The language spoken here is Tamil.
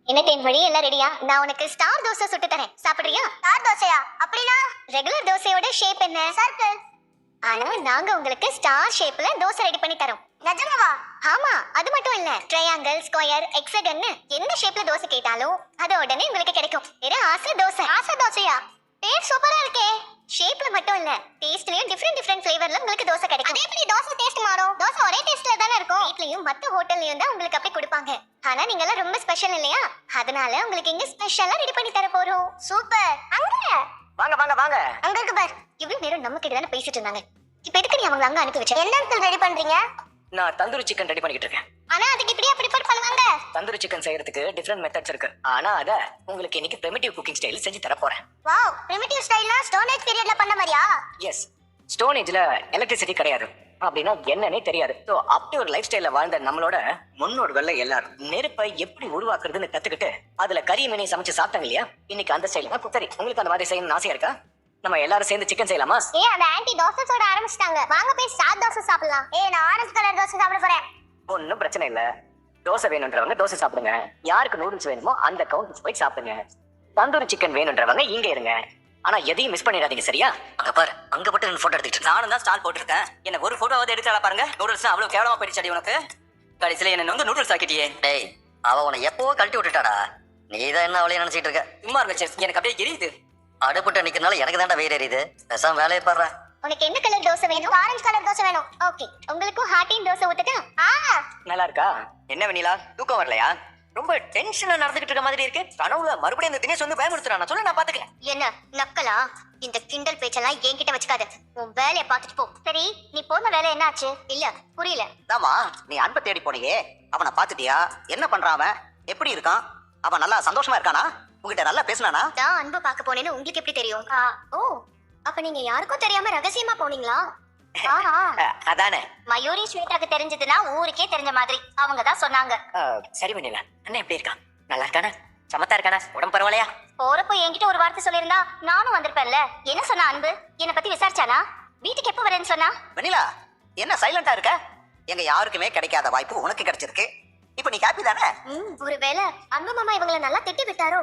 என்ன தேன் வழி எல்லாம் ரெடியா? நான் உனக்கு ஸ்டார் தோசை சுட்டு தரேன், சாப்பிடுறியா? ஸ்டார் தோசையா? அப்படினா ரெகுலர் தோசையோட ஷேப் என்ன? சர்க்கிள். ஆனா நாங்க உங்களுக்கு ஸ்டார் ஷேப்ல தோசை ரெடி பண்ணி தரோம். நிஜமாவா? ஆமா, அது மட்டும் இல்ல, ட்ரையாங்கிள், ஸ்கொயர், ஹெக்ஸாகன் எந்த ஷேப்ல தோசை கேட்டாலும் அது உடனே உங்களுக்கு கிடைக்கும். இது ஆசை தோசை. ஆசை தோசையா? பேர் சூப்பரா இருக்கே. ஷேப்ல மட்டும் இல்ல, டேஸ்ட்லயும் டிஃபரெண்ட் ஃப்ளேவர்ல உங்களுக்கு தோசை கிடைக்கும். அதே எப்படி தோசை டேஸ்ட் மாறும்? தோசை ஒரே டேஸ்ட்ல தானே இருக்கும். வீட்லயும் மத்த ஹோட்டல்லயும் தான் உங்களுக்கு அப்படி கொடுப்பாங்க. ஆனா நீங்க எல்லாம் ரொம்ப ஸ்பெஷல் இல்லையா? அதனால உங்களுக்கு இங்க ஸ்பெஷலா ரெடி பண்ணி தர போறோம். சூப்பர். அங்க வாங்க வாங்க வாங்க. அங்க இருக்கு பார். இவ்வளவு நேரம் நம்ம கிட்ட தானே பேசிட்டு இருந்தாங்க. இப்ப எதுக்கு நீ அவங்கள அங்க அனுப்பி வச்ச? என்ன அங்கிள் ரெடி பண்றீங்க? நான் தந்தூரி சிக்கன் ரெடி பண்ணிட்டு இருக்கேன். ஆனா அதுக்கு இப்படியே ப்ரிப்பேர் பண்ணுவாங்க. தந்தூரி சிக்கன் செய்யறதுக்கு டிஃபரெண்ட் மெத்தட்ஸ் இருக்கு. ஆனா அத உங்களுக்கு இன்னைக்கு பிரிமிட்டிவ் குக்கிங் ஸ்டைல் செஞ்சு தர போறேன். வாவ், பிரிமிட்டிவ் ஸ்டைல்னா ஸ்டோன் ஏஜ் பீரியட்ல பண்ண மாதிரியா? எஸ். ஸ்டோன் ஏஜ்ல எலக்ட்ரிசிட்டி கிடையாது. அப்படின்னா என்னன்னே தெரியாது. ஸோ அப்படி ஒரு லைஃப் ஸ்டைல வாழ்ந்த நம்மளோட முன்னோர்கள்ல எல்லாரும் நெருப்பை எப்படி உருவாக்குறதுன்னு கத்துக்கிட்டு அதுல கறி மீனை சமைச்சு சாப்பிட்டாங்க இல்லையா? இன்னைக்கு அந்த ஸ்டைல் தான் குத்தரி. உங்களுக்கு அந்த மாதிரி செய்யணும்னு ஆசையா இருக்கா? நம்ம எல்லாரும் சேர்ந்து சிக்கன் செய்யலாமா? அந்த ஆன்ட்டி தோசை சோட ஆரம்பிச்சிட்டாங்க. வாங்க போய் ஸ்டார் தோசை சாப்பிடலாம். நான் ஆரஞ்சு கலர் தோசை சாப்பிட போறேன். ஒன்னும் பிரச்சனை இல்ல. தோசை வேணும்ன்றவங்க தோசை சாப்பிடுங்க. யாருக்கு நூடுல்ஸ் வேணுமோ அந்த கவுண்டர்ஸ் போய் சாப்பிடுங்க. தந்தூரி சிக்கன் வேணும்ன்றவங்க இங்க இருங்க. ஆனா எதையும் மிஸ் பண்ணிடாதீங்க, சரியா? அங்க பாரு, அங்க மட்டும் போட்டோ எடுத்துட்டு நானும் தான் ஸ்டால் போட்டிருக்கேன். என்ன ஒரு போட்டோவாவது எடுத்தால பாருங்க. நூடுல்ஸ் அவ்வளவு கேவலமா போயிடுச்சு உனக்கு. கடைசியில என்ன வந்து நூடுல்ஸ் ஆக்கிட்டியே. டேய், அவ உன்னை எப்பவோ கழட்டி விட்டுட்டாடா. நீ தான் என்ன அவளையே நினைச்சிட்டு இருக்க? சும்மா இருங்க செஃப், எனக்கு அப்படியே எரியுது. அடுப்புட்ட நிக்கிறனால எனக்கு தான்டா வெயில் எரியுது. பேசாம வேலையை பாடுற. உனக்கு என்ன கலர் தோசை வேணும்? ஆரஞ்சு கலர் தோசை வேணும். ஓகே, உங்களுக்கும் ஹாட்டின் தோசை ஊத்தட்டா? நல்லா இருக்கா? என்ன வெண்ணிலா, தூக்கம் வரலையா? ரொம்ப டென்ஷனா நடந்துகிட்டு இருக்க மாதிரி இருக்கு. கனவுல மறுபடியும் இந்த தினேஷ் வந்து பயமுறுத்துறான். நான் சொல்ல, நான் பாத்துக்கிறேன். என்ன நக்கலா? இந்த கிண்டல் பேச்செல்லாம் என்கிட்ட வச்சுக்காத. உன் வேலையை பார்த்துட்டு போ. சரி, நீ போன வேலை என்ன ஆச்சு? இல்ல புரியல. ஆமா, நீ அன்பை தேடி போனியே, அவனை பாத்துட்டியா? என்ன பண்றான் அவன்? எப்படி இருக்கான்? அவன் நல்லா சந்தோஷமா இருக்கானா? உங்ககிட்ட நல்லா பேசினானா? நான் அன்பு பார்க்க போனேன்னு உங்களுக்கு எப்படி தெரியும்? ஓ, அப்ப நீங்க யாருக்கும் தெரியாம ரகசியமா போனீங்களா? அதானே. மயூரி ஸ்வேதாக்கு தெரிஞ்சதுன்னா ஊருக்கே தெரிஞ்ச மாதிரி. அவங்க தான் சொன்னாங்க. சரி வெண்ணிலா, அண்ணன் எப்படி இருக்கான்? நல்லா இருக்கானே? சமத்தா இருக்கானே? உடம்பு பரவாயில்லையா? போறப்போ என்கிட்ட ஒரு வார்த்தை சொல்லியிருந்தா நானும் வந்திருப்பேன்ல. என்ன சொன்னா அன்பு? என்னை பத்தி விசாரிச்சானா? வீட்டுக்கு எப்ப வரேன்னு சொன்னா? வெண்ணிலா, என்ன சைலண்டா இருக்க? எங்க யாருக்குமே கிடைக்காத வாய்ப்பு உனக்கு கிடைச்சிருக்கு. இப்ப நீ ஹாப்பி தானே? ஒருவேளை அன்பு மாமா இவங்களை நல்லா திட்டி விட்டாரோ?